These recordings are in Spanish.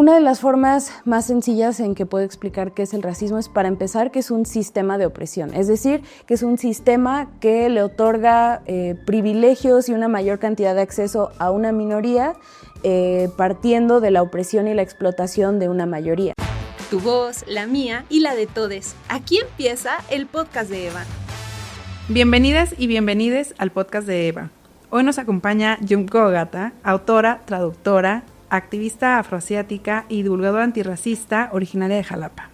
una de las formas más sencillas en que puedo explicar qué es el racismo es, para empezar, que es un sistema de opresión, es decir, que es un sistema que le otorga privilegios y una mayor cantidad de acceso a una minoría, partiendo de la opresión y la explotación de una mayoría. Tu voz, la mía y la de todes. Aquí empieza el podcast de Eva. Bienvenidas y bienvenides al podcast de Eva. Hoy nos acompaña Yumko Ogata, autora, traductora, activista afroasiática y divulgadora antirracista originaria de Jalapa.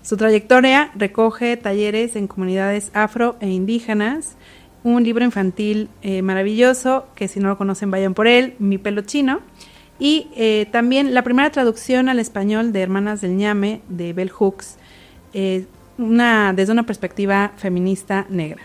Su trayectoria recoge talleres en comunidades afro e indígenas, un libro infantil maravilloso, que si no lo conocen vayan por él, Mi pelo chino, y también la primera traducción al español de Hermanas del Ñame, de Bell Hooks, desde una perspectiva feminista negra.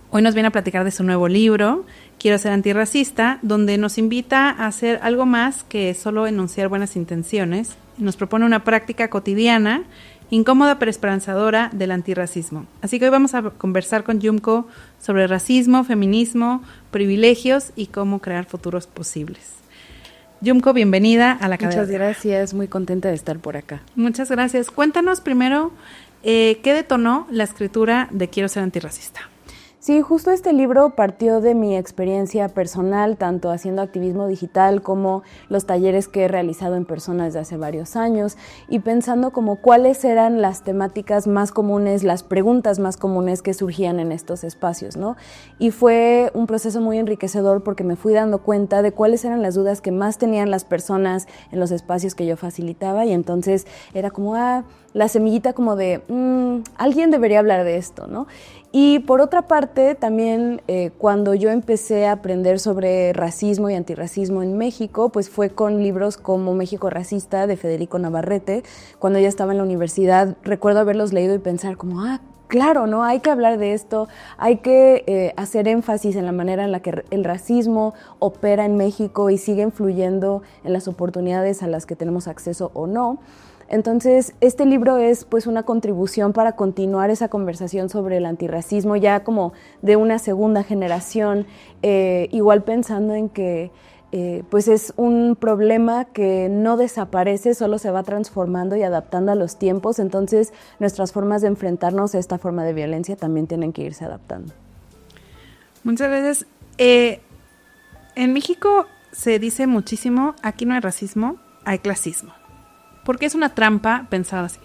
Hoy nos viene a platicar de su nuevo libro, Quiero ser antirracista, donde nos invita a hacer algo más que solo enunciar buenas intenciones. Nos propone una práctica cotidiana, incómoda pero esperanzadora, del antirracismo. Así que hoy vamos a conversar con Yumko sobre racismo, feminismo, privilegios y cómo crear futuros posibles. Yumko, bienvenida a la cadena. Muchas gracias, muy contenta de estar por acá. Muchas gracias. Cuéntanos primero, ¿qué detonó la escritura de Quiero ser antirracista? Sí, justo este libro partió de mi experiencia personal, tanto haciendo activismo digital como los talleres que he realizado en persona desde hace varios años, y pensando como cuáles eran las temáticas más comunes, las preguntas más comunes que surgían en estos espacios, ¿no? Y fue un proceso muy enriquecedor porque me fui dando cuenta de cuáles eran las dudas que más tenían las personas en los espacios que yo facilitaba, y entonces era como, la semillita como de, alguien debería hablar de esto, ¿no? Y por otra parte, también cuando yo empecé a aprender sobre racismo y antirracismo en México, pues fue con libros como México Racista, de Federico Navarrete. Cuando ya estaba en la universidad, recuerdo haberlos leído y pensar como, claro, ¿no? Hay que hablar de esto, hay que hacer énfasis en la manera en la que el racismo opera en México y sigue influyendo en las oportunidades a las que tenemos acceso o no. Entonces, este libro es pues una contribución para continuar esa conversación sobre el antirracismo, ya como de una segunda generación, igual pensando en que pues es un problema que no desaparece, solo se va transformando y adaptando a los tiempos, entonces nuestras formas de enfrentarnos a esta forma de violencia también tienen que irse adaptando. Muchas gracias. En México se dice muchísimo, aquí no hay racismo, hay clasismo. ¿Por qué es una trampa pensar así?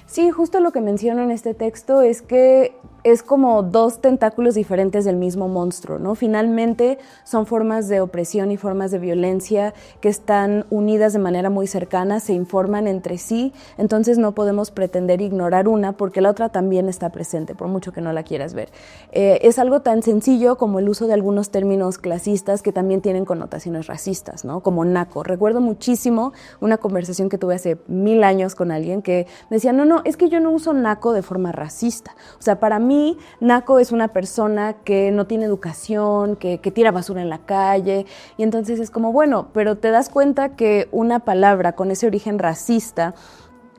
Sí, justo lo que menciono en este texto es que es como dos tentáculos diferentes del mismo monstruo, ¿no? Finalmente son formas de opresión y formas de violencia que están unidas de manera muy cercana, se informan entre sí, entonces no podemos pretender ignorar una porque la otra también está presente, por mucho que no la quieras ver. Es algo tan sencillo como el uso de algunos términos clasistas que también tienen connotaciones racistas, ¿no? Como naco. Recuerdo muchísimo una conversación que tuve hace 1000 años con alguien que me decía, no, es que yo no uso naco de forma racista. O sea, para mí, naco es una persona que no tiene educación, que tira basura en la calle, y entonces es como, bueno, pero te das cuenta que una palabra con ese origen racista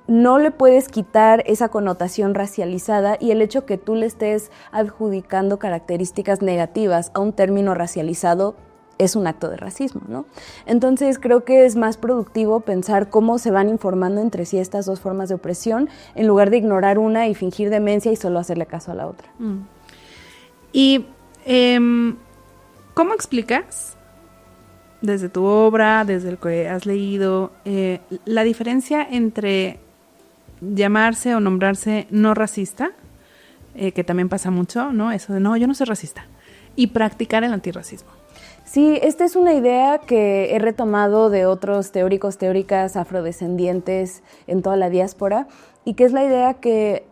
no le puedes quitar esa connotación racializada, y el hecho que tú le estés adjudicando características negativas a un término racializado es un acto de racismo, ¿no? Entonces creo que es más productivo pensar cómo se van informando entre sí estas dos formas de opresión en lugar de ignorar una y fingir demencia y solo hacerle caso a la otra. Y ¿cómo explicas desde tu obra, desde lo que has leído, la diferencia entre llamarse o nombrarse no racista, que también pasa mucho, ¿no? Eso de no, yo no soy racista, y practicar el antirracismo? Sí, esta es una idea que he retomado de otros teóricos, teóricas afrodescendientes en toda la diáspora, y que es la idea que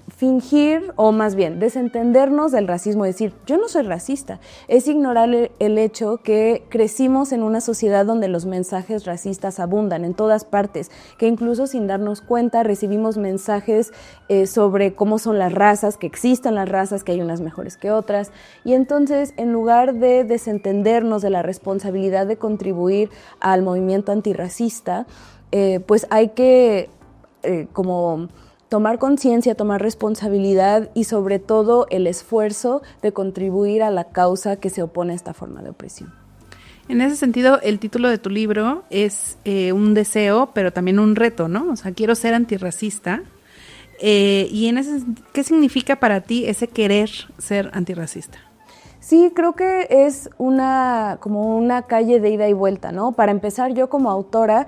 fingir, o más bien desentendernos del racismo, decir yo no soy racista, es ignorar el hecho que crecimos en una sociedad donde los mensajes racistas abundan en todas partes, que incluso sin darnos cuenta recibimos mensajes sobre cómo son las razas, que existen las razas, que hay unas mejores que otras, y entonces en lugar de desentendernos de la responsabilidad de contribuir al movimiento antirracista, pues hay que como tomar conciencia, tomar responsabilidad y sobre todo el esfuerzo de contribuir a la causa que se opone a esta forma de opresión. En ese sentido, el título de tu libro es un deseo, pero también un reto, ¿no? O sea, quiero ser antirracista. Y ¿qué significa para ti ese querer ser antirracista? Sí, creo que es como una calle de ida y vuelta, ¿no? Para empezar, yo como autora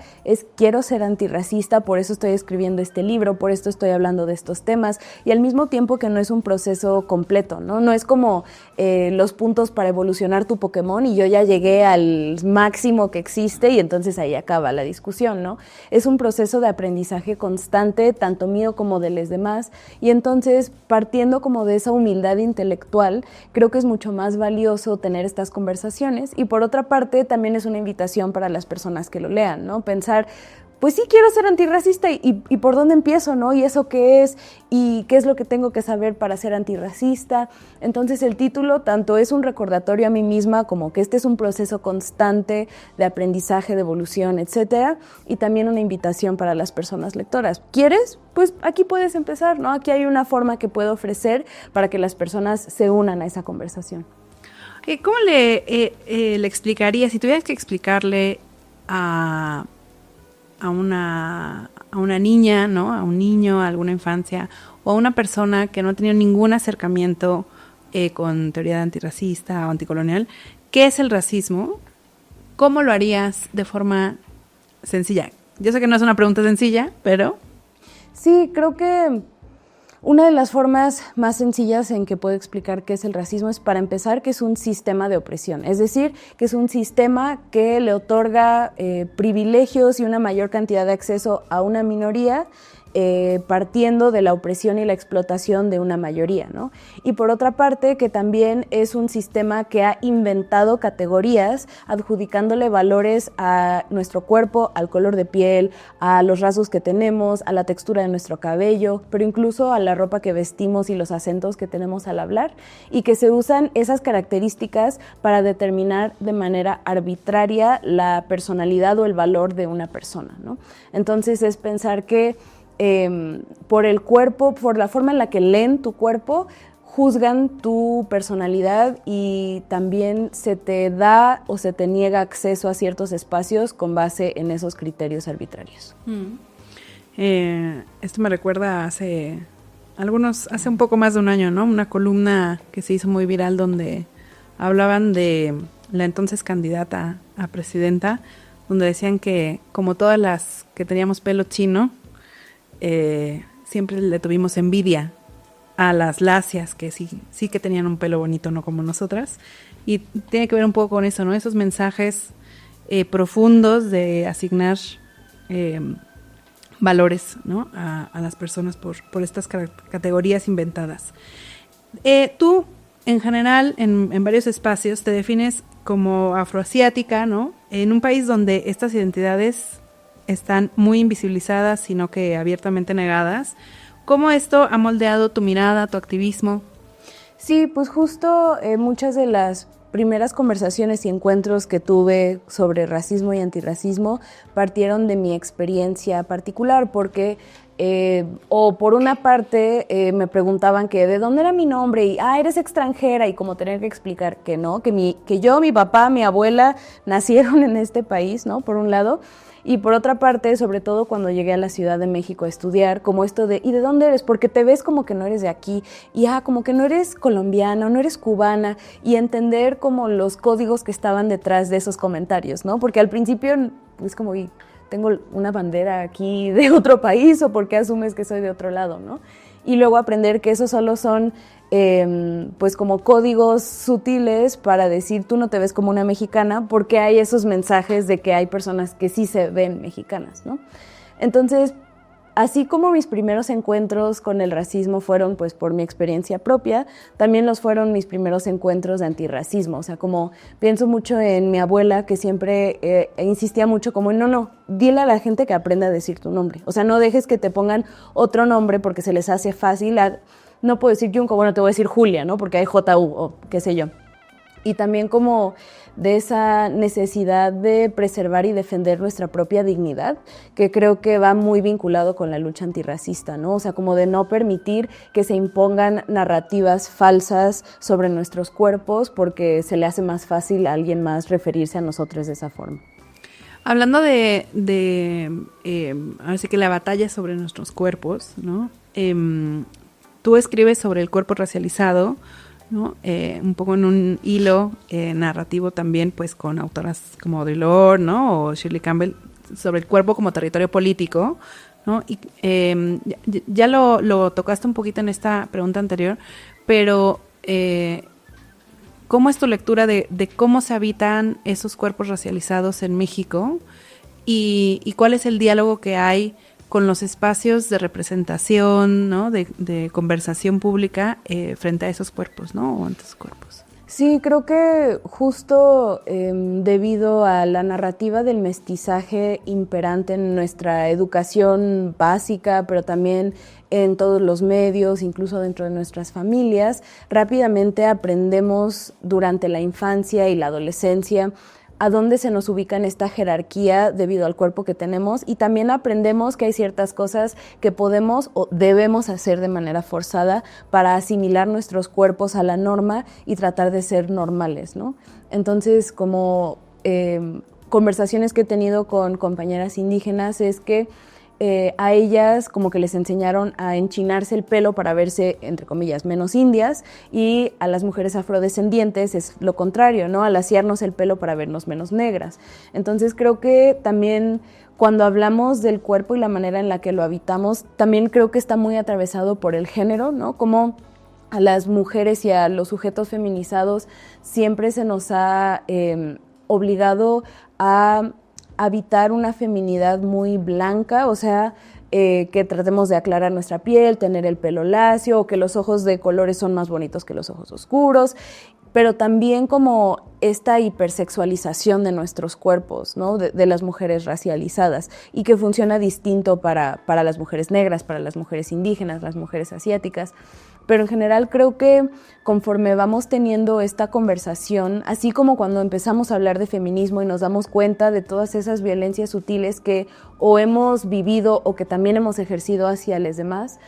quiero ser antirracista, por eso estoy escribiendo este libro, por esto estoy hablando de estos temas, y al mismo tiempo que no es un proceso completo, ¿no? No es como los puntos para evolucionar tu Pokémon y yo ya llegué al máximo que existe y entonces ahí acaba la discusión, ¿no? Es un proceso de aprendizaje constante, tanto mío como de los demás, y entonces partiendo como de esa humildad intelectual, creo que es mucho más valioso tener estas conversaciones, y por otra parte también es una invitación para las personas que lo lean, ¿no? Pensar, pues sí quiero ser antirracista y por dónde empiezo, ¿no? Y eso qué es, y qué es lo que tengo que saber para ser antirracista. Entonces el título tanto es un recordatorio a mí misma como que este es un proceso constante de aprendizaje, de evolución, etcétera, y también una invitación para las personas lectoras. ¿Quieres? Pues aquí puedes empezar, ¿no? Aquí hay una forma que puedo ofrecer para que las personas se unan a esa conversación. ¿Cómo le explicaría, si tuvieras que explicarle a una niña, ¿no? A un niño, a alguna infancia, o a una persona que no ha tenido ningún acercamiento con teoría antirracista o anticolonial, ¿qué es el racismo? ¿Cómo lo harías de forma sencilla? Yo sé que no es una pregunta sencilla, pero... Sí, creo que una de las formas más sencillas en que puedo explicar qué es el racismo es, para empezar, que es un sistema de opresión, es decir, que es un sistema que le otorga privilegios y una mayor cantidad de acceso a una minoría, partiendo de la opresión y la explotación de una mayoría, ¿no? Y por otra parte, que también es un sistema que ha inventado categorías, adjudicándole valores a nuestro cuerpo, al color de piel, a los rasgos que tenemos, a la textura de nuestro cabello, pero incluso a la ropa que vestimos y los acentos que tenemos al hablar, y que se usan esas características para determinar de manera arbitraria la personalidad o el valor de una persona, ¿no? Entonces es pensar que por el cuerpo, por la forma en la que leen tu cuerpo, juzgan tu personalidad, y también se te da o se te niega acceso a ciertos espacios con base en esos criterios arbitrarios. Esto me recuerda hace un poco más de un año, ¿no? Una columna que se hizo muy viral donde hablaban de la entonces candidata a presidenta, donde decían que como todas las que teníamos pelo chino, siempre le tuvimos envidia a las lacias que sí que tenían un pelo bonito, no como nosotras, y tiene que ver un poco con eso, ¿no? Esos mensajes profundos de asignar valores, ¿no? a las personas por estas categorías inventadas. Tú, en general, en varios espacios te defines como afroasiática, ¿no? En un país donde estas identidades están muy invisibilizadas, sino que abiertamente negadas. ¿Cómo esto ha moldeado tu mirada, tu activismo? Sí, pues justo muchas de las primeras conversaciones y encuentros que tuve sobre racismo y antirracismo partieron de mi experiencia particular, porque o por una parte me preguntaban que de dónde era mi nombre y eres extranjera, y como tener que explicar que no, que yo, mi papá, mi abuela nacieron en este país, ¿no? Por un lado. Y por otra parte, sobre todo cuando llegué a la Ciudad de México a estudiar, como esto de, ¿y de dónde eres? Porque te ves como que no eres de aquí, y como que no eres colombiana, no eres cubana, y entender como los códigos que estaban detrás de esos comentarios, ¿no? Porque al principio es como, tengo una bandera aquí de otro país, o ¿por qué asumes que soy de otro lado, no? Y luego aprender que esos solo son pues como códigos sutiles para decir tú no te ves como una mexicana, porque hay esos mensajes de que hay personas que sí se ven mexicanas, ¿no? Entonces, así como mis primeros encuentros con el racismo fueron pues por mi experiencia propia, también los fueron mis primeros encuentros de antirracismo. O sea, como pienso mucho en mi abuela, que siempre insistía mucho como, no, dile a la gente que aprenda a decir tu nombre. O sea, no dejes que te pongan otro nombre porque se les hace fácil. No puedo decir Junco, bueno, te voy a decir Julia, ¿no? Porque hay JU o qué sé yo. Y también como de esa necesidad de preservar y defender nuestra propia dignidad, que creo que va muy vinculado con la lucha antirracista, ¿no? O sea, como de no permitir que se impongan narrativas falsas sobre nuestros cuerpos porque se le hace más fácil a alguien más referirse a nosotros de esa forma. Hablando así que la batalla sobre nuestros cuerpos, ¿no? Tú escribes sobre el cuerpo racializado, ¿no? Un poco en un hilo narrativo también, pues con autoras como Audre Lorde, ¿no? O Shirley Campbell, sobre el cuerpo como territorio político, ¿no? Y ya lo tocaste un poquito en esta pregunta anterior, pero ¿cómo es tu lectura de cómo se habitan esos cuerpos racializados en México y cuál es el diálogo que hay con los espacios de representación, ¿no? de conversación pública frente a esos cuerpos, ¿no? O ante esos cuerpos? Sí, creo que justo debido a la narrativa del mestizaje imperante en nuestra educación básica, pero también en todos los medios, incluso dentro de nuestras familias, rápidamente aprendemos durante la infancia y la adolescencia a dónde se nos ubica en esta jerarquía debido al cuerpo que tenemos, y también aprendemos que hay ciertas cosas que podemos o debemos hacer de manera forzada para asimilar nuestros cuerpos a la norma y tratar de ser normales, ¿no? Entonces, como conversaciones que he tenido con compañeras indígenas es que a ellas como que les enseñaron a enchinarse el pelo para verse, entre comillas, menos indias, y a las mujeres afrodescendientes es lo contrario, ¿no? Al asearnos el pelo para vernos menos negras. Entonces creo que también cuando hablamos del cuerpo y la manera en la que lo habitamos, también creo que está muy atravesado por el género, ¿no? Como a las mujeres y a los sujetos feminizados siempre se nos ha obligado a habitar una feminidad muy blanca, o sea, que tratemos de aclarar nuestra piel, tener el pelo lacio, o que los ojos de colores son más bonitos que los ojos oscuros, pero también como esta hipersexualización de nuestros cuerpos, ¿no? de las mujeres racializadas, y que funciona distinto para las mujeres negras, para las mujeres indígenas, las mujeres asiáticas. Pero en general creo que conforme vamos teniendo esta conversación, así como cuando empezamos a hablar de feminismo y nos damos cuenta de todas esas violencias sutiles que o hemos vivido o que también hemos ejercido hacia los demás,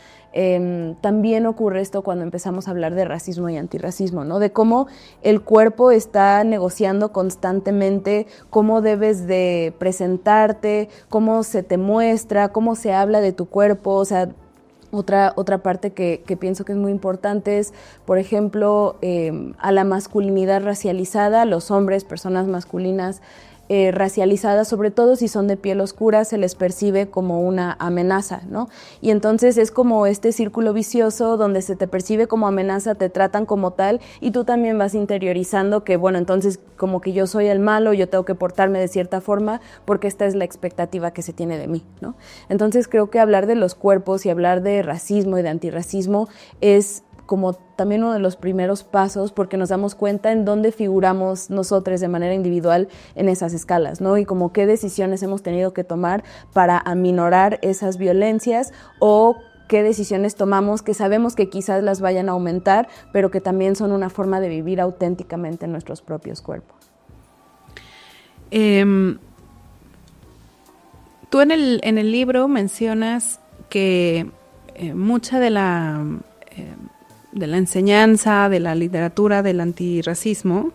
también ocurre esto cuando empezamos a hablar de racismo y antirracismo, ¿no? De cómo el cuerpo está negociando constantemente cómo debes de presentarte, cómo se te muestra, cómo se habla de tu cuerpo. O sea, otra parte que pienso que es muy importante es, por ejemplo, a la masculinidad racializada, los hombres, personas masculinas racializadas, sobre todo si son de piel oscura, se les percibe como una amenaza, ¿no? Y entonces es como este círculo vicioso donde se te percibe como amenaza, te tratan como tal, y tú también vas interiorizando que, bueno, entonces como que yo soy el malo, yo tengo que portarme de cierta forma porque esta es la expectativa que se tiene de mí, ¿no? Entonces creo que hablar de los cuerpos y hablar de racismo y de antirracismo es como también uno de los primeros pasos, porque nos damos cuenta en dónde figuramos nosotros de manera individual en esas escalas, ¿no? Y como qué decisiones hemos tenido que tomar para aminorar esas violencias, o qué decisiones tomamos que sabemos que quizás las vayan a aumentar, pero que también son una forma de vivir auténticamente en nuestros propios cuerpos. Tú en el libro mencionas que mucha de la enseñanza, de la literatura del antirracismo,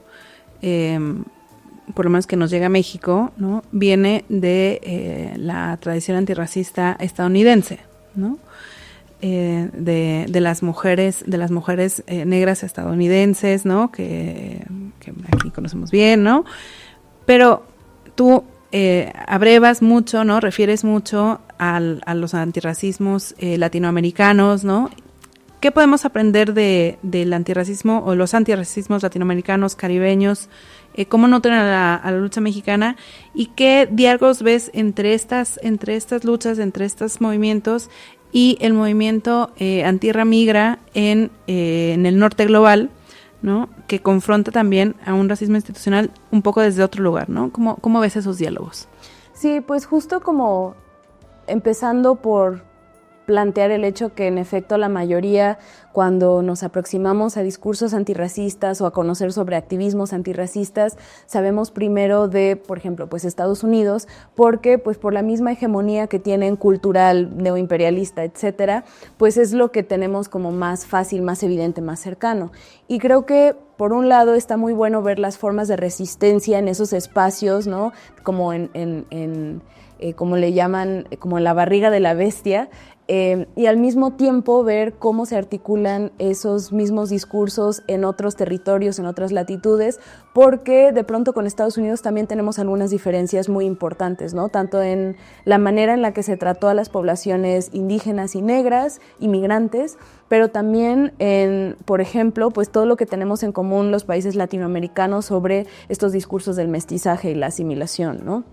por lo menos que nos llega a México, ¿no? Viene de la tradición antirracista estadounidense, ¿no? De las mujeres negras estadounidenses, ¿no? Que aquí conocemos bien, ¿no? Pero tú abrevas mucho, ¿no? Refieres mucho a los antirracismos latinoamericanos, ¿no? ¿Qué podemos aprender del antirracismo o los antirracismos latinoamericanos, caribeños? ¿Cómo nutren a la lucha mexicana? ¿Y qué diálogos ves entre estas luchas, entre estos movimientos y el movimiento Antierra Migra en el norte global, ¿no? Que confronta también a un racismo institucional un poco desde otro lugar, ¿no? ¿Cómo ves esos diálogos? Sí, pues justo como empezando por plantear el hecho que en efecto la mayoría, cuando nos aproximamos a discursos antirracistas o a conocer sobre activismos antirracistas, sabemos primero de, por ejemplo, pues Estados Unidos, porque pues por la misma hegemonía que tienen cultural, neoimperialista, etcétera, pues es lo que tenemos como más fácil, más evidente, más cercano. Y creo que por un lado está muy bueno ver las formas de resistencia en esos espacios, ¿no? Como como le llaman, como en la barriga de la bestia, y al mismo tiempo ver cómo se articulan esos mismos discursos en otros territorios, en otras latitudes, porque de pronto con Estados Unidos también tenemos algunas diferencias muy importantes, ¿no? Tanto en la manera en la que se trató a las poblaciones indígenas y negras, inmigrantes, pero también en, por ejemplo, pues todo lo que tenemos en común los países latinoamericanos sobre estos discursos del mestizaje y la asimilación, ¿no?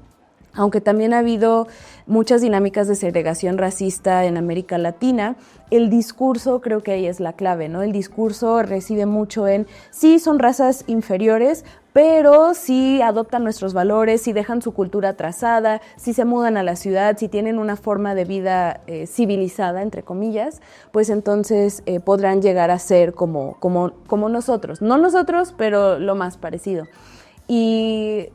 Aunque también ha habido muchas dinámicas de segregación racista en América Latina, el discurso creo que ahí es la clave, ¿no? El discurso reside mucho en, sí, son razas inferiores, pero sí adoptan nuestros valores, sí dejan su cultura trazada, sí se mudan a la ciudad, sí tienen una forma de vida civilizada, entre comillas, pues entonces podrán llegar a ser como nosotros. No nosotros, pero lo más parecido. Y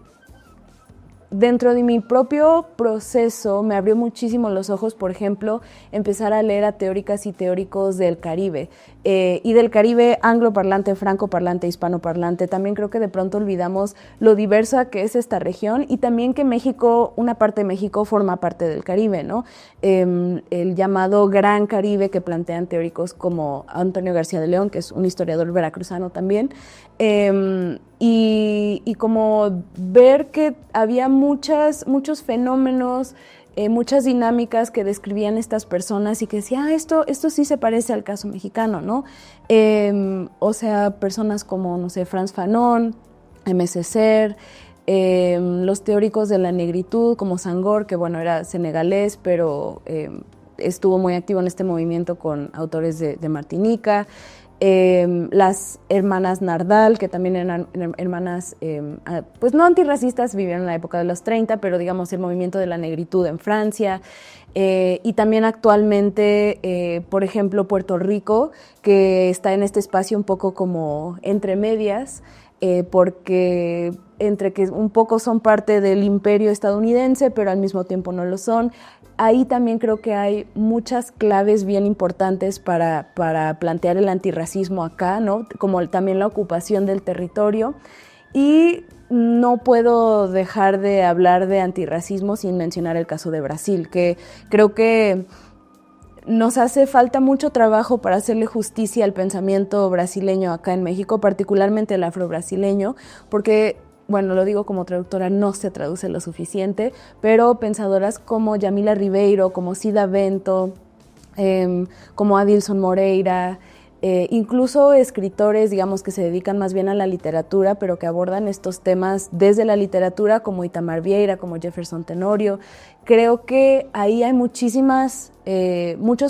dentro de mi propio proceso me abrió muchísimo los ojos, por ejemplo, empezar a leer a teóricas y teóricos del Caribe, y del Caribe angloparlante, francoparlante, hispanoparlante. También creo que de pronto olvidamos lo diversa que es esta región y también que México, una parte de México forma parte del Caribe, ¿no? El llamado Gran Caribe que plantean teóricos como Antonio García de León, que es un historiador veracruzano también, y como ver que había muchos fenómenos, muchas dinámicas que describían estas personas y que decía, esto sí se parece al caso mexicano, ¿no? O sea, personas como, no sé, Frantz Fanon, M.C. Ser, los teóricos de la negritud como Senghor, que bueno, era senegalés, pero estuvo muy activo en este movimiento con autores de Martinica, las hermanas Nardal, que también eran hermanas, pues no antirracistas, vivieron en la época de los 30, pero digamos el movimiento de la negritud en Francia, y también actualmente, por ejemplo, Puerto Rico, que está en este espacio un poco como entre medias, porque entre que un poco son parte del imperio estadounidense, pero al mismo tiempo no lo son. Ahí también creo que hay muchas claves bien importantes para plantear el antirracismo acá, ¿no? Como también la ocupación del territorio. Y no puedo dejar de hablar de antirracismo sin mencionar el caso de Brasil, que creo que nos hace falta mucho trabajo para hacerle justicia al pensamiento brasileño acá en México, particularmente el afrobrasileño, porque, bueno, lo digo como traductora, no se traduce lo suficiente, pero pensadoras como Yamila Ribeiro, como Cida Bento, como Adilson Moreira, incluso escritores, digamos, que se dedican más bien a la literatura, pero que abordan estos temas desde la literatura, como Itamar Vieira, como Jefferson Tenorio. Creo que ahí hay muchos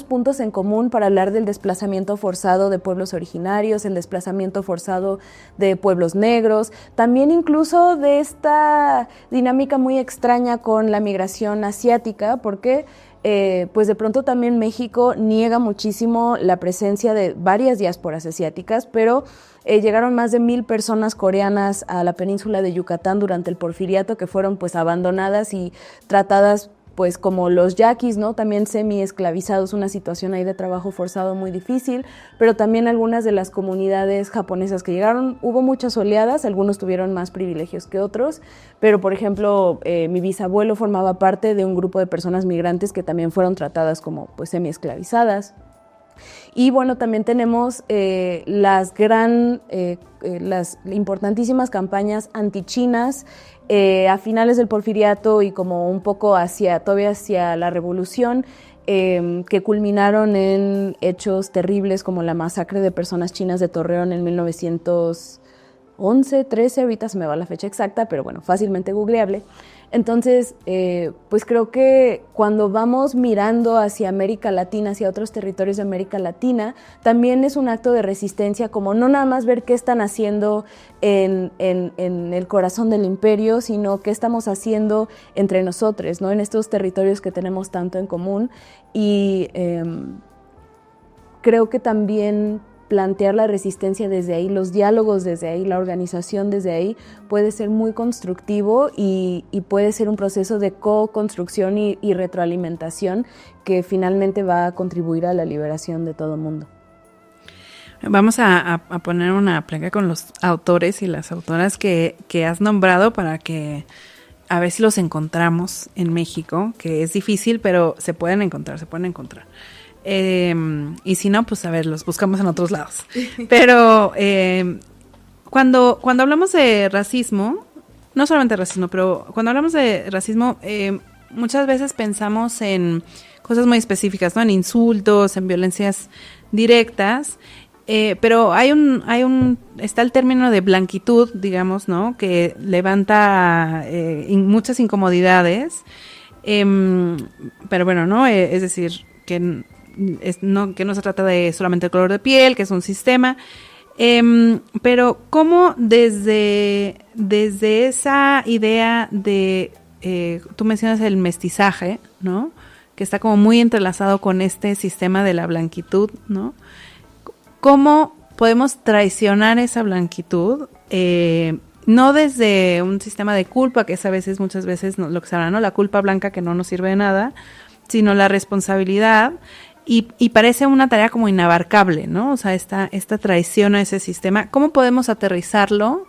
puntos en común para hablar del desplazamiento forzado de pueblos originarios, el desplazamiento forzado de pueblos negros, también incluso de esta dinámica muy extraña con la migración asiática, porque pues de pronto también México niega muchísimo la presencia de varias diásporas asiáticas, pero llegaron más de 1,000 personas coreanas a la península de Yucatán durante el Porfiriato, que fueron pues abandonadas y tratadas pues como los yaquis, ¿no? También semi-esclavizados, una situación ahí de trabajo forzado muy difícil, pero también algunas de las comunidades japonesas que llegaron, hubo muchas oleadas, algunos tuvieron más privilegios que otros, pero por ejemplo, mi bisabuelo formaba parte de un grupo de personas migrantes que también fueron tratadas como pues semi-esclavizadas. Y bueno, también tenemos las importantísimas campañas antichinas a finales del Porfiriato y como un poco todavía hacia la Revolución, que culminaron en hechos terribles como la masacre de personas chinas de Torreón en 1911, 13, ahorita se me va la fecha exacta, pero bueno, fácilmente googleable. Entonces, pues creo que cuando vamos mirando hacia América Latina, hacia otros territorios de América Latina, también es un acto de resistencia, como no nada más ver qué están haciendo en el corazón del imperio, sino qué estamos haciendo entre nosotros, ¿no? En estos territorios que tenemos tanto en común. Y creo que también plantear la resistencia desde ahí, los diálogos desde ahí, la organización desde ahí, puede ser muy constructivo y puede ser un proceso de co-construcción y retroalimentación que finalmente va a contribuir a la liberación de todo el mundo. Vamos a poner una placa con los autores y las autoras que has nombrado para que a ver si los encontramos en México, que es difícil, pero se pueden encontrar. Y si no, pues a ver, los buscamos en otros lados. Pero cuando hablamos de racismo, no solamente racismo, pero cuando hablamos de racismo, muchas veces pensamos en cosas muy específicas, ¿no? En insultos, en violencias directas, pero está el término de blanquitud, digamos, ¿no? Que levanta muchas incomodidades, pero bueno, ¿no? Es decir, que no se trata de solamente el color de piel, que es un sistema, pero cómo desde esa idea de, tú mencionas el mestizaje, ¿no? Que está como muy entrelazado con este sistema de la blanquitud, ¿no? ¿Cómo podemos traicionar esa blanquitud? No desde un sistema de culpa, que es muchas veces lo que se habla, ¿no? La culpa blanca que no nos sirve de nada, sino la responsabilidad. Y parece una tarea como inabarcable, ¿no? O sea, esta traición a ese sistema. ¿Cómo podemos aterrizarlo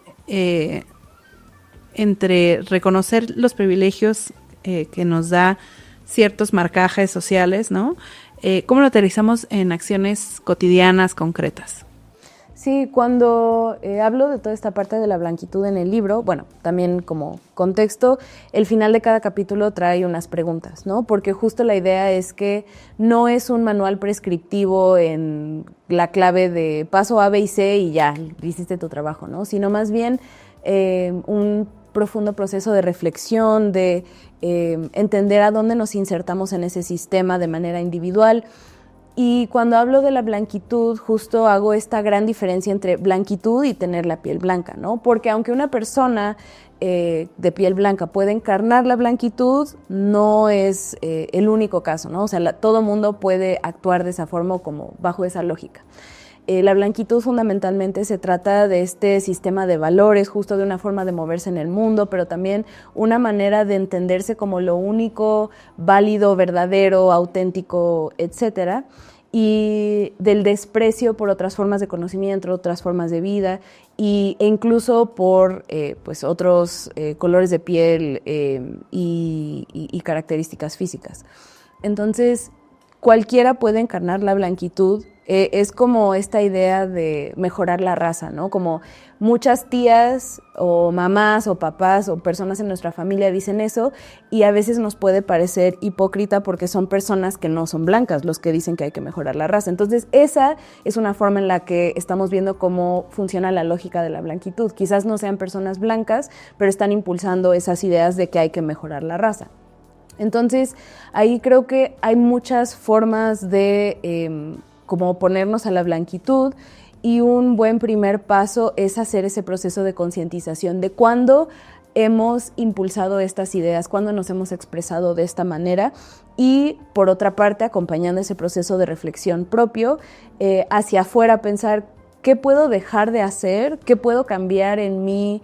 entre reconocer los privilegios que nos da ciertos marcajes sociales, ¿no? ¿Cómo lo aterrizamos en acciones cotidianas, concretas? Sí, cuando hablo de toda esta parte de la blanquitud en el libro, bueno, también como contexto, el final de cada capítulo trae unas preguntas, ¿no? Porque justo la idea es que no es un manual prescriptivo en la clave de paso A, B y C y ya, hiciste tu trabajo, ¿no? Sino más bien un profundo proceso de reflexión, de entender a dónde nos insertamos en ese sistema de manera individual. Y cuando hablo de la blanquitud, justo hago esta gran diferencia entre blanquitud y tener la piel blanca, ¿no? Porque aunque una persona de piel blanca puede encarnar la blanquitud, no es el único caso, ¿no? O sea, todo mundo puede actuar de esa forma o como bajo esa lógica. La blanquitud fundamentalmente se trata de este sistema de valores, justo de una forma de moverse en el mundo, pero también una manera de entenderse como lo único, válido, verdadero, auténtico, etcétera, y del desprecio por otras formas de conocimiento, otras formas de vida, e incluso por pues otros colores de piel y características físicas. Entonces, cualquiera puede encarnar la blanquitud. Es como esta idea de mejorar la raza, ¿no? Como muchas tías o mamás o papás o personas en nuestra familia dicen eso y a veces nos puede parecer hipócrita porque son personas que no son blancas los que dicen que hay que mejorar la raza. Entonces esa es una forma en la que estamos viendo cómo funciona la lógica de la blanquitud. Quizás no sean personas blancas, pero están impulsando esas ideas de que hay que mejorar la raza. Entonces ahí creo que hay muchas formas de como ponernos a la blanquitud y un buen primer paso es hacer ese proceso de concientización de cuándo hemos impulsado estas ideas, cuándo nos hemos expresado de esta manera y por otra parte acompañando ese proceso de reflexión propio hacia afuera pensar qué puedo dejar de hacer, qué puedo cambiar en mi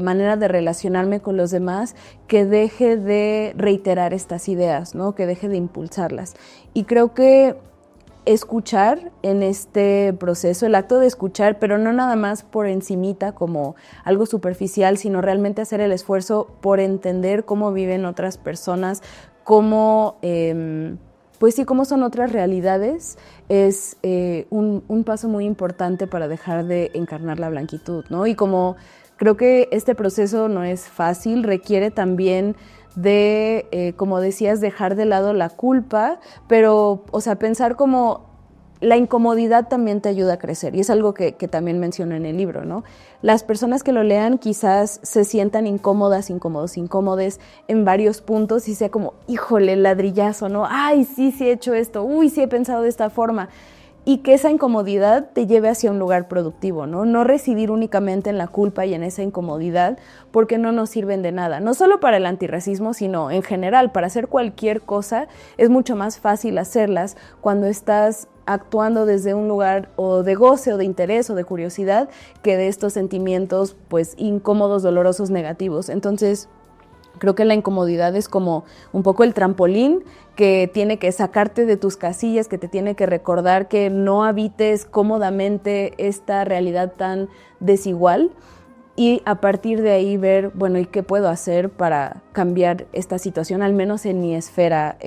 manera de relacionarme con los demás que deje de reiterar estas ideas, ¿no? Que deje de impulsarlas. Y creo que escuchar en este proceso, el acto de escuchar, pero no nada más por encimita como algo superficial, sino realmente hacer el esfuerzo por entender cómo viven otras personas, cómo, pues sí, cómo son otras realidades, es un paso muy importante para dejar de encarnar la blanquitud, ¿no? Y como creo que este proceso no es fácil, requiere también de, como decías, dejar de lado la culpa, pero, o sea, pensar como la incomodidad también te ayuda a crecer, y es algo que también menciono en el libro, ¿no? Las personas que lo lean quizás se sientan incómodas en varios puntos y sea como, híjole, ladrillazo, ¿no? Ay, sí he hecho esto, uy, sí he pensado de esta forma. Y que esa incomodidad te lleve hacia un lugar productivo, ¿no? No residir únicamente en la culpa y en esa incomodidad, porque no nos sirven de nada. No solo para el antirracismo, sino en general, para hacer cualquier cosa, es mucho más fácil hacerlas cuando estás actuando desde un lugar o de goce o de interés o de curiosidad, que de estos sentimientos, pues, incómodos, dolorosos, negativos. Entonces, creo que la incomodidad es como un poco el trampolín que tiene que sacarte de tus casillas, que te tiene que recordar que no habites cómodamente esta realidad tan desigual, y a partir de ahí ver, bueno, ¿y qué puedo hacer para cambiar esta situación, al menos en mi esfera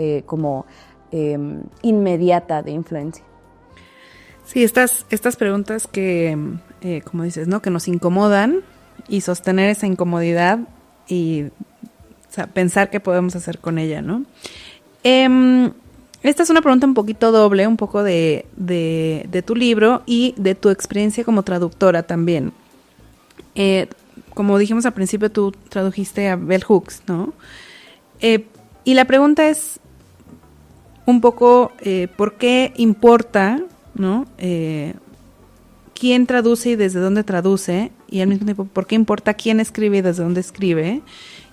inmediata de influencia? Sí, estas preguntas que, como dices, ¿no? Que nos incomodan, y sostener esa incomodidad y pensar qué podemos hacer con ella, ¿no? Esta es una pregunta un poquito doble, un poco de tu libro y de tu experiencia como traductora también. Como dijimos al principio, tú tradujiste a Bell Hooks, ¿no? Y la pregunta es un poco ¿por qué importa, ¿no? Quién traduce y desde dónde traduce, y al mismo tiempo, ¿por qué importa quién escribe y desde dónde escribe?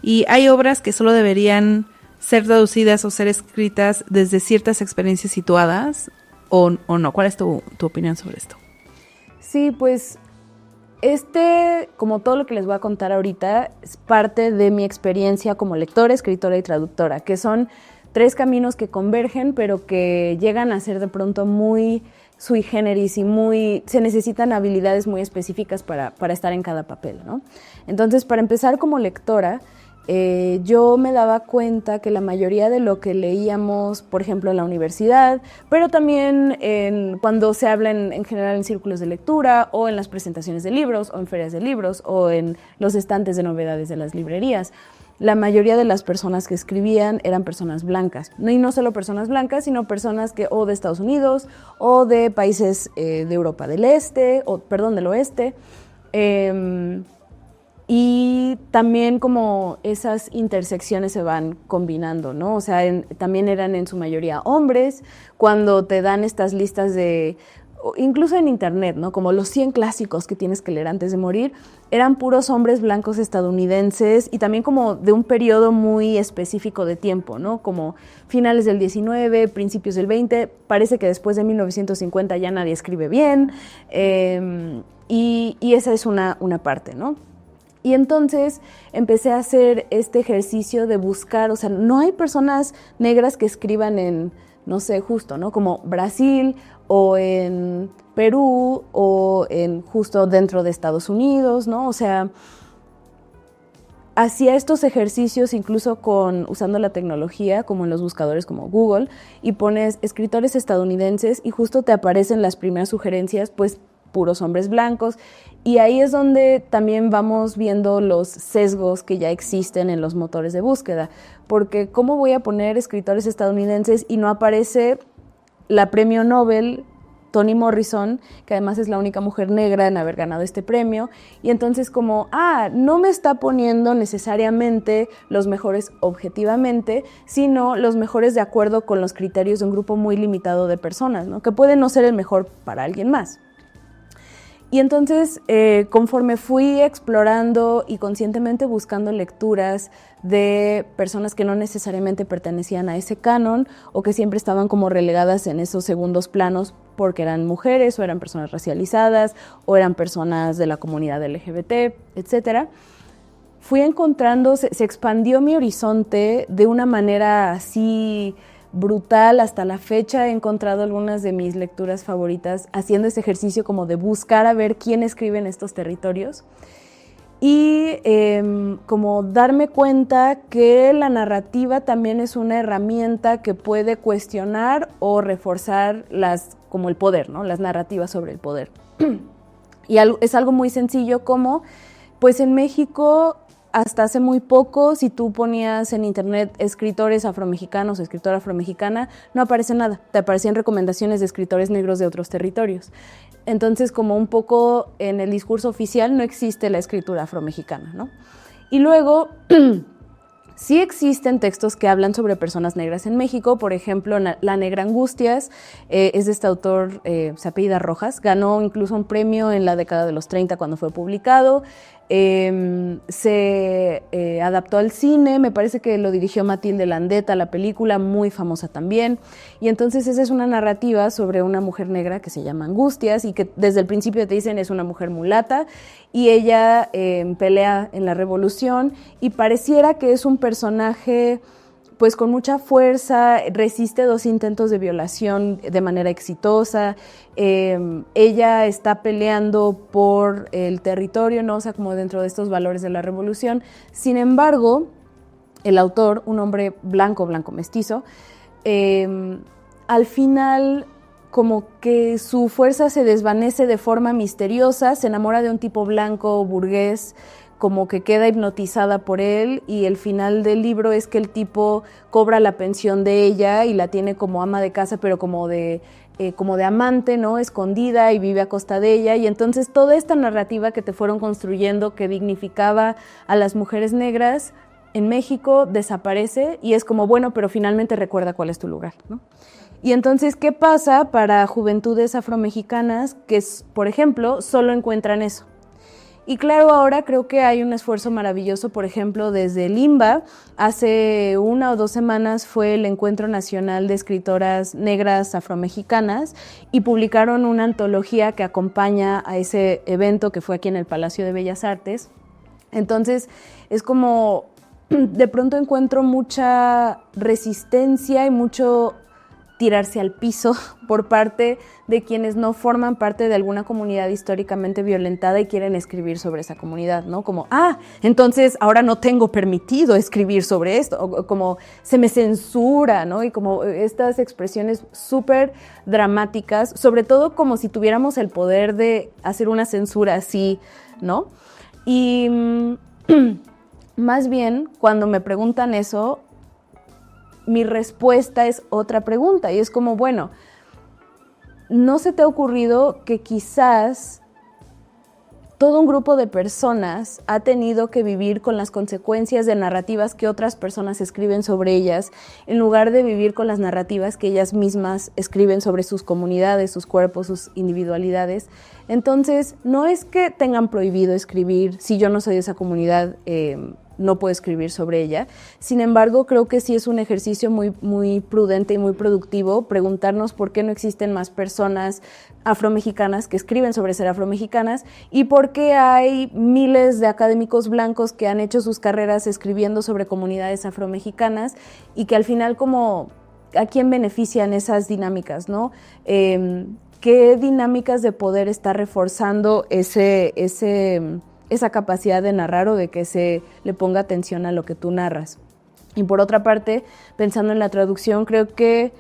Y hay obras que solo deberían ser traducidas o ser escritas desde ciertas experiencias situadas, o no. ¿Cuál es tu opinión sobre esto? Sí, pues como todo lo que les voy a contar ahorita, es parte de mi experiencia como lectora, escritora y traductora, que son 3 caminos que convergen, pero que llegan a ser de pronto muy sui generis y se necesitan habilidades muy específicas para estar en cada papel, ¿no? Entonces, para empezar como lectora, yo me daba cuenta que la mayoría de lo que leíamos, por ejemplo, en la universidad, pero también cuando se habla en general en círculos de lectura, o en las presentaciones de libros, o en ferias de libros, o en los estantes de novedades de las librerías, la mayoría de las personas que escribían eran personas blancas. Y no solo personas blancas, sino personas que o de Estados Unidos, o de países de Europa del oeste. Y también como esas intersecciones se van combinando, ¿no? O sea, también eran en su mayoría hombres. Cuando te dan estas listas incluso en internet, ¿no? Como los 100 clásicos que tienes que leer antes de morir, eran puros hombres blancos estadounidenses, y también como de un periodo muy específico de tiempo, ¿no? Como finales del 19, principios del 20, parece que después de 1950 ya nadie escribe bien, y esa es una parte, ¿no? Y entonces empecé a hacer este ejercicio de buscar, o sea, no hay personas negras que escriban en, no sé, justo, ¿no? Como Brasil, o en Perú, o justo dentro de Estados Unidos, ¿no? O sea, hacía estos ejercicios incluso usando la tecnología, como en los buscadores como Google, y pones escritores estadounidenses y justo te aparecen las primeras sugerencias, pues puros hombres blancos, y ahí es donde también vamos viendo los sesgos que ya existen en los motores de búsqueda, porque ¿cómo voy a poner escritores estadounidenses y no aparece la premio Nobel Toni Morrison, que además es la única mujer negra en haber ganado este premio? Y entonces no me está poniendo necesariamente los mejores objetivamente, sino los mejores de acuerdo con los criterios de un grupo muy limitado de personas, ¿no? Que puede no ser el mejor para alguien más. Y entonces, conforme fui explorando y conscientemente buscando lecturas de personas que no necesariamente pertenecían a ese canon, o que siempre estaban como relegadas en esos segundos planos porque eran mujeres, o eran personas racializadas, o eran personas de la comunidad LGBT, etc., fui encontrando, se expandió mi horizonte de una manera así brutal. Hasta la fecha he encontrado algunas de mis lecturas favoritas haciendo ese ejercicio como de buscar a ver quién escribe en estos territorios, y como darme cuenta que la narrativa también es una herramienta que puede cuestionar o reforzar como el poder, ¿no? Las narrativas sobre el poder. Y es algo muy sencillo, como pues en México hasta hace muy poco, si tú ponías en internet escritores afromexicanos o escritora afromexicana, no aparece nada, te aparecían recomendaciones de escritores negros de otros territorios. Entonces, como un poco en el discurso oficial no existe la escritura afromexicana, ¿no? Y luego, sí existen textos que hablan sobre personas negras en México, por ejemplo, La Negra Angustias, es de este autor, se apellida Rojas, ganó incluso un premio en la década de los 30 cuando fue publicado, se adaptó al cine, me parece que lo dirigió Matilde Landeta, la película, muy famosa también, y entonces esa es una narrativa sobre una mujer negra que se llama Angustias y que desde el principio te dicen es una mujer mulata y ella pelea en la revolución y pareciera que es un personaje pues con mucha fuerza, resiste 2 intentos de violación de manera exitosa, ella está peleando por el territorio, ¿no? O sea, como dentro de estos valores de la revolución. Sin embargo, el autor, un hombre blanco mestizo, al final como que su fuerza se desvanece de forma misteriosa, se enamora de un tipo blanco, burgués, como que queda hipnotizada por él y el final del libro es que el tipo cobra la pensión de ella y la tiene como ama de casa, pero como de amante, ¿no? Escondida y vive a costa de ella. Y entonces toda esta narrativa que te fueron construyendo que dignificaba a las mujeres negras en México desaparece y es como, bueno, pero finalmente recuerda cuál es tu lugar, ¿no? Y entonces, ¿qué pasa para juventudes afromexicanas que, por ejemplo, solo encuentran eso? Y claro, ahora creo que hay un esfuerzo maravilloso, por ejemplo, desde Limba. Hace 1 o 2 semanas fue el Encuentro Nacional de Escritoras Negras Afromexicanas y publicaron una antología que acompaña a ese evento que fue aquí en el Palacio de Bellas Artes. Entonces, es como, de pronto encuentro mucha resistencia y mucho tirarse al piso por parte de quienes no forman parte de alguna comunidad históricamente violentada y quieren escribir sobre esa comunidad, ¿no? Como, entonces ahora no tengo permitido escribir sobre esto, o como se me censura, ¿no? Y como estas expresiones súper dramáticas, sobre todo como si tuviéramos el poder de hacer una censura así, ¿no? Y más bien, cuando me preguntan eso, mi respuesta es otra pregunta y es como, bueno, ¿no se te ha ocurrido que quizás todo un grupo de personas ha tenido que vivir con las consecuencias de narrativas que otras personas escriben sobre ellas, en lugar de vivir con las narrativas que ellas mismas escriben sobre sus comunidades, sus cuerpos, sus individualidades? Entonces, no es que tengan prohibido escribir, si yo no soy de esa comunidad, no puedo escribir sobre ella. Sin embargo, creo que sí es un ejercicio muy, muy prudente y muy productivo preguntarnos por qué no existen más personas afromexicanas que escriben sobre ser afromexicanas y por qué hay miles de académicos blancos que han hecho sus carreras escribiendo sobre comunidades afromexicanas y que al final como ¿a quién benefician esas dinámicas, no? ¿Qué dinámicas de poder está reforzando esa capacidad de narrar o de que se le ponga atención a lo que tú narras? Y por otra parte, pensando en la traducción, creo que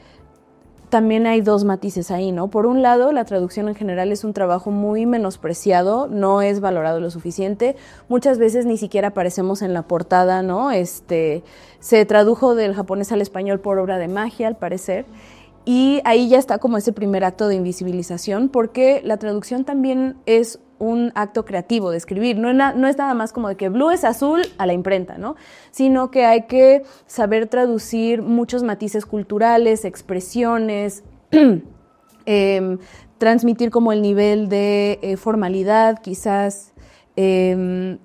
también hay 2 matices ahí, ¿no? Por un lado, la traducción en general es un trabajo muy menospreciado, no es valorado lo suficiente, muchas veces ni siquiera aparecemos en la portada, ¿no? Se tradujo del japonés al español por obra de magia, al parecer, y ahí ya está como ese primer acto de invisibilización, porque la traducción también es un acto creativo de escribir, no es nada más como de que blue es azul a la imprenta, ¿no? Sino que hay que saber traducir muchos matices culturales, expresiones, transmitir como el nivel de formalidad quizás, y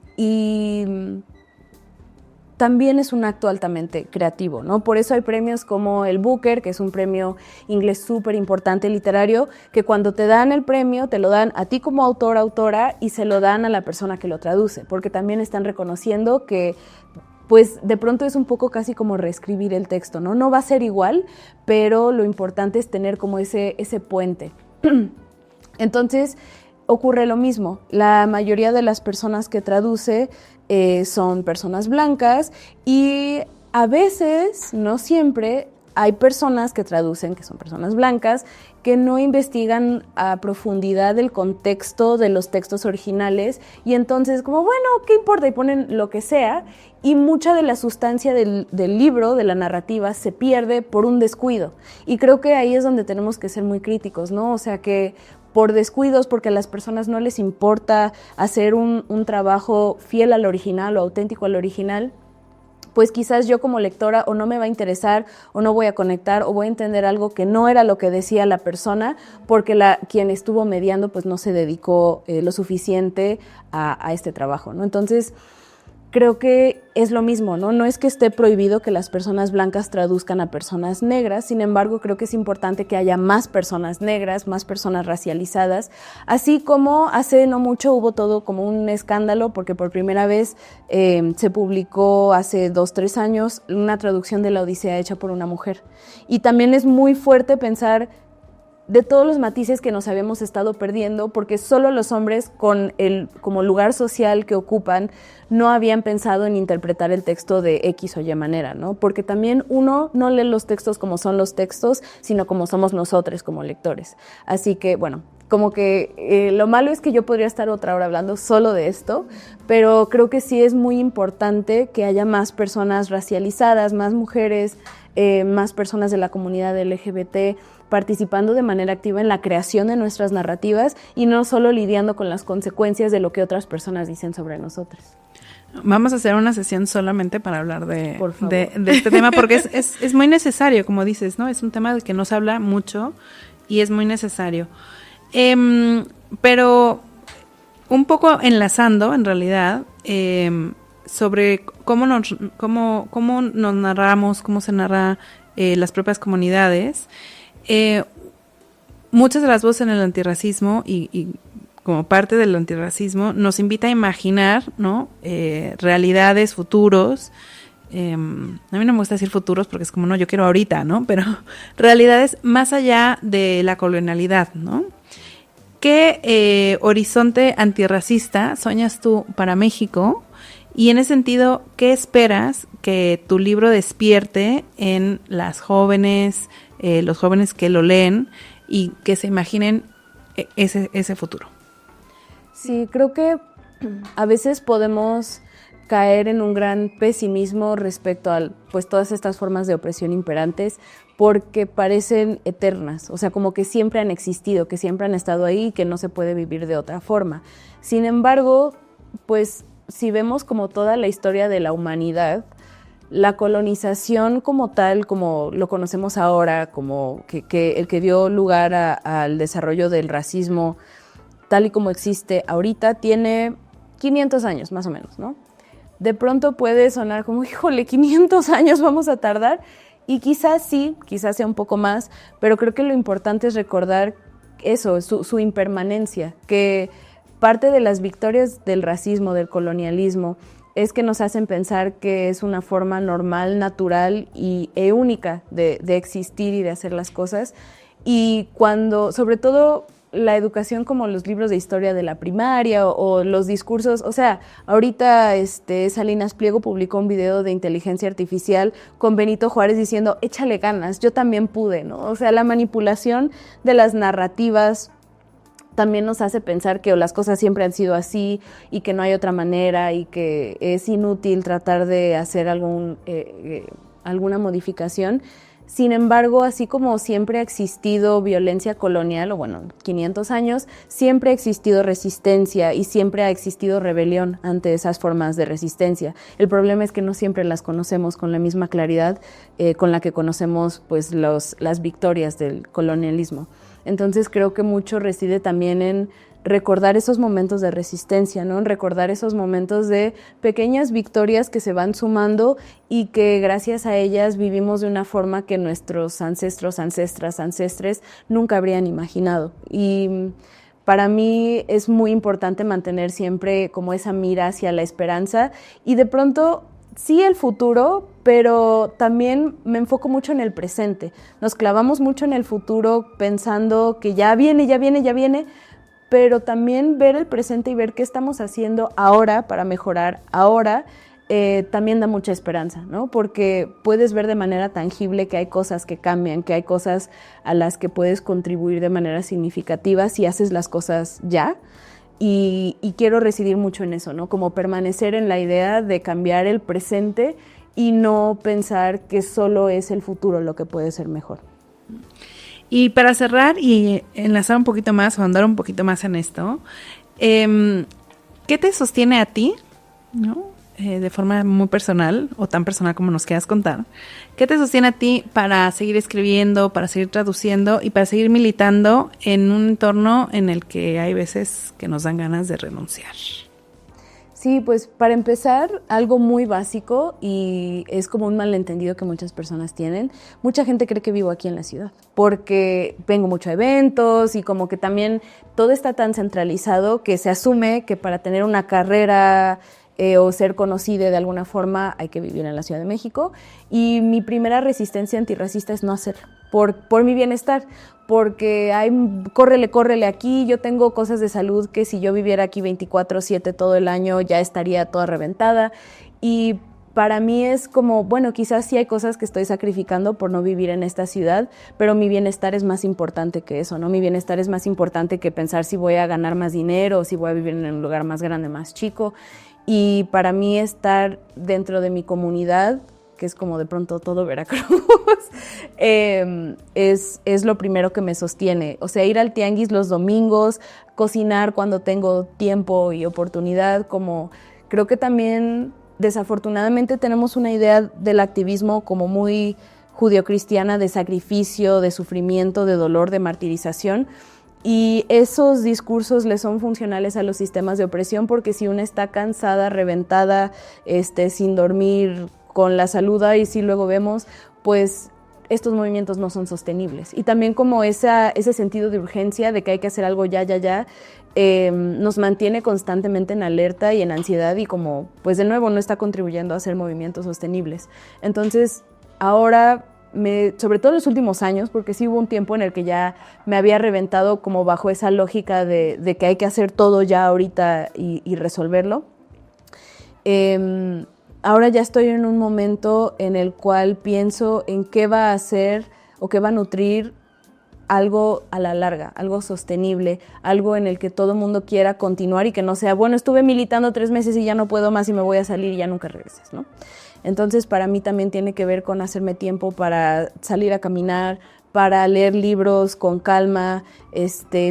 también es un acto altamente creativo, ¿no? Por eso hay premios como el Booker, que es un premio inglés súper importante literario, que cuando te dan el premio, te lo dan a ti como autor, autora, y se lo dan a la persona que lo traduce, porque también están reconociendo que pues de pronto es un poco casi como reescribir el texto, ¿no? No va a ser igual, pero lo importante es tener como ese puente. Entonces, ocurre lo mismo. La mayoría de las personas que traduce son personas blancas y a veces, no siempre, hay personas que traducen, que son personas blancas, que no investigan a profundidad el contexto de los textos originales y entonces como, bueno, ¿qué importa? Y ponen lo que sea y mucha de la sustancia del libro, de la narrativa, se pierde por un descuido. Y creo que ahí es donde tenemos que ser muy críticos, ¿no? O sea que por descuidos, porque a las personas no les importa hacer un trabajo fiel al original o auténtico al original, pues quizás yo como lectora o no me va a interesar o no voy a conectar o voy a entender algo que no era lo que decía la persona porque quien estuvo mediando pues no se dedicó lo suficiente a este trabajo, ¿no? Entonces creo que es lo mismo, ¿no? No es que esté prohibido que las personas blancas traduzcan a personas negras, sin embargo, creo que es importante que haya más personas negras, más personas racializadas, así como hace no mucho hubo todo como un escándalo porque por primera vez se publicó hace 2-3 años una traducción de la Odisea hecha por una mujer. Y también es muy fuerte pensar de todos los matices que nos habíamos estado perdiendo, porque solo los hombres con el como lugar social que ocupan no habían pensado en interpretar el texto de X o Y manera, ¿no? Porque también uno no lee los textos como son los textos, sino como somos nosotros como lectores. Así que, bueno, como que lo malo es que yo podría estar otra hora hablando solo de esto, pero creo que sí es muy importante que haya más personas racializadas, más mujeres, más personas de la comunidad LGBT participando de manera activa en la creación de nuestras narrativas y no solo lidiando con las consecuencias de lo que otras personas dicen sobre nosotros. Vamos a hacer una sesión solamente para hablar de este tema porque es muy necesario, como dices, ¿no? Es un tema del que no se habla mucho y es muy necesario. Pero un poco enlazando, en realidad, sobre cómo nos narramos, cómo se narra las propias comunidades. Muchas de las voces en el antirracismo y como parte del antirracismo nos invita a imaginar, ¿no? Realidades, futuros. A mí no me gusta decir futuros porque es como, no, yo quiero ahorita, ¿no? Pero realidades más allá de la colonialidad, ¿no? ¿Qué horizonte antirracista soñas tú para México? Y en ese sentido, ¿qué esperas que tu libro despierte en las jóvenes, los jóvenes que lo leen y que se imaginen ese futuro? Sí, creo que a veces podemos caer en un gran pesimismo respecto a pues, todas estas formas de opresión imperantes porque parecen eternas, o sea, como que siempre han existido, que siempre han estado ahí y que no se puede vivir de otra forma. Sin embargo, pues si vemos como toda la historia de la humanidad, la colonización como tal, como lo conocemos ahora, como que el que dio lugar al desarrollo del racismo tal y como existe ahorita, tiene 500 años más o menos, ¿no? De pronto puede sonar como, híjole, 500 años vamos a tardar, y quizás sí, quizás sea un poco más, pero creo que lo importante es recordar eso, su impermanencia, que parte de las victorias del racismo, del colonialismo, es que nos hacen pensar que es una forma normal, natural e única de existir y de hacer las cosas. Y cuando, sobre todo, la educación como los libros de historia de la primaria o los discursos, o sea, ahorita Salinas Pliego publicó un video de inteligencia artificial con Benito Juárez diciendo, échale ganas, yo también pude, ¿no? O sea, la manipulación de las narrativas también nos hace pensar que las cosas siempre han sido así y que no hay otra manera y que es inútil tratar de hacer alguna modificación. Sin embargo, así como siempre ha existido violencia colonial, o bueno, 500 años, siempre ha existido resistencia y siempre ha existido rebelión ante esas formas de resistencia. El problema es que no siempre las conocemos con la misma claridad con la que conocemos pues, las victorias del colonialismo. Entonces creo que mucho reside también en recordar esos momentos de resistencia, ¿no? En recordar esos momentos de pequeñas victorias que se van sumando y que gracias a ellas vivimos de una forma que nuestros ancestros, ancestres nunca habrían imaginado. Y para mí es muy importante mantener siempre como esa mira hacia la esperanza y de pronto sí el futuro, pero también me enfoco mucho en el presente. Nos clavamos mucho en el futuro pensando que ya viene, pero también ver el presente y ver qué estamos haciendo ahora para mejorar ahora también da mucha esperanza, ¿no? Porque puedes ver de manera tangible que hay cosas que cambian, que hay cosas a las que puedes contribuir de manera significativa si haces las cosas ya. Y quiero residir mucho en eso, ¿no? Como permanecer en la idea de cambiar el presente y no pensar que solo es el futuro lo que puede ser mejor. Y para cerrar y enlazar un poquito más o andar un poquito más en esto, ¿qué te sostiene a ti, ¿no? De forma muy personal o tan personal como nos quieras contar? ¿Qué te sostiene a ti para seguir escribiendo, para seguir traduciendo y para seguir militando en un entorno en el que hay veces que nos dan ganas de renunciar? Sí, pues para empezar, algo muy básico y es como un malentendido que muchas personas tienen. Mucha gente cree que vivo aquí en la ciudad porque vengo mucho a eventos y como que también todo está tan centralizado que se asume que para tener una carrera o ser conocida de alguna forma hay que vivir en la Ciudad de México. Y mi primera resistencia antirracista es no hacerlo, por mi bienestar, porque hay córrele aquí, yo tengo cosas de salud que si yo viviera aquí 24/7 todo el año ya estaría toda reventada. Y para mí es como, bueno, quizás sí hay cosas que estoy sacrificando por no vivir en esta ciudad, pero mi bienestar es más importante que eso, ¿no? Mi bienestar es más importante que pensar si voy a ganar más dinero o si voy a vivir en un lugar más grande, más chico. Y para mí estar dentro de mi comunidad, que es como de pronto todo Veracruz, es lo primero que me sostiene. O sea, ir al tianguis los domingos, cocinar cuando tengo tiempo y oportunidad, como creo que también desafortunadamente tenemos una idea del activismo como muy judeocristiana de sacrificio, de sufrimiento, de dolor, de martirización. Y esos discursos le son funcionales a los sistemas de opresión porque si una está cansada, reventada, sin dormir, con la salud y si luego vemos, pues estos movimientos no son sostenibles. Y también como ese sentido de urgencia de que hay que hacer algo ya, nos mantiene constantemente en alerta y en ansiedad y como, pues de nuevo, no está contribuyendo a hacer movimientos sostenibles. Entonces, ahora sobre todo en los últimos años, porque sí hubo un tiempo en el que ya me había reventado como bajo esa lógica de que hay que hacer todo ya ahorita y resolverlo. Ahora ya estoy en un momento en el cual pienso en qué va a hacer o qué va a nutrir algo a la larga, algo sostenible, algo en el que todo el mundo quiera continuar y que no sea, bueno, estuve militando 3 meses y ya no puedo más y me voy a salir y ya nunca regreses, ¿no? Entonces, para mí también tiene que ver con hacerme tiempo para salir a caminar, para leer libros con calma.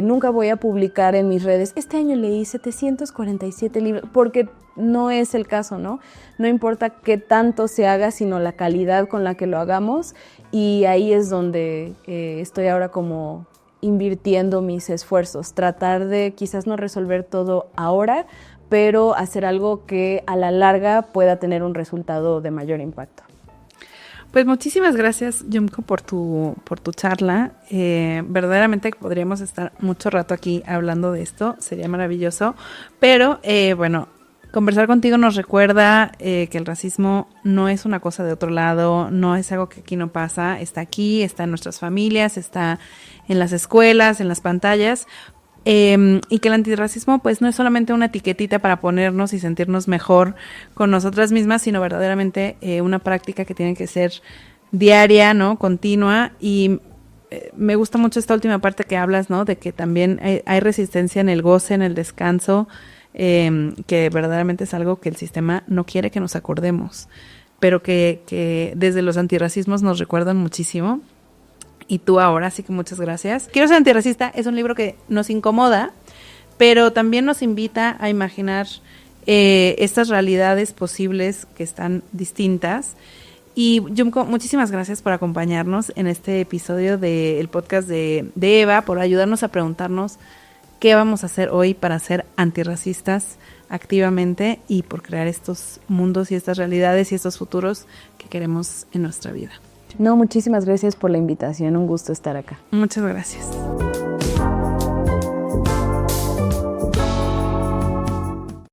Nunca voy a publicar en mis redes, este año leí 747 libros, porque no es el caso, ¿no? No importa qué tanto se haga, sino la calidad con la que lo hagamos. Y ahí es donde estoy ahora como invirtiendo mis esfuerzos, tratar de quizás no resolver todo ahora, pero hacer algo que a la larga pueda tener un resultado de mayor impacto. Pues muchísimas gracias, Yumko, por tu charla. Verdaderamente podríamos estar mucho rato aquí hablando de esto, sería maravilloso, pero bueno, conversar contigo nos recuerda que el racismo no es una cosa de otro lado, no es algo que aquí no pasa, está aquí, está en nuestras familias, está en las escuelas, en las pantallas. Y que el antirracismo pues no es solamente una etiquetita para ponernos y sentirnos mejor con nosotras mismas, sino verdaderamente una práctica que tiene que ser diaria, ¿no? Continua. Y me gusta mucho esta última parte que hablas, ¿no? De que también hay resistencia en el goce, en el descanso, que verdaderamente es algo que el sistema no quiere que nos acordemos, pero que desde los antirracismos nos recuerdan muchísimo. Y tú ahora, así que muchas gracias. Quiero ser antirracista es un libro que nos incomoda, pero también nos invita a imaginar estas realidades posibles que están distintas. Y Yumko, muchísimas gracias por acompañarnos en este episodio del podcast de Eva, por ayudarnos a preguntarnos qué vamos a hacer hoy para ser antirracistas activamente y por crear estos mundos y estas realidades y estos futuros que queremos en nuestra vida. No, muchísimas gracias por la invitación, un gusto estar acá. Muchas gracias.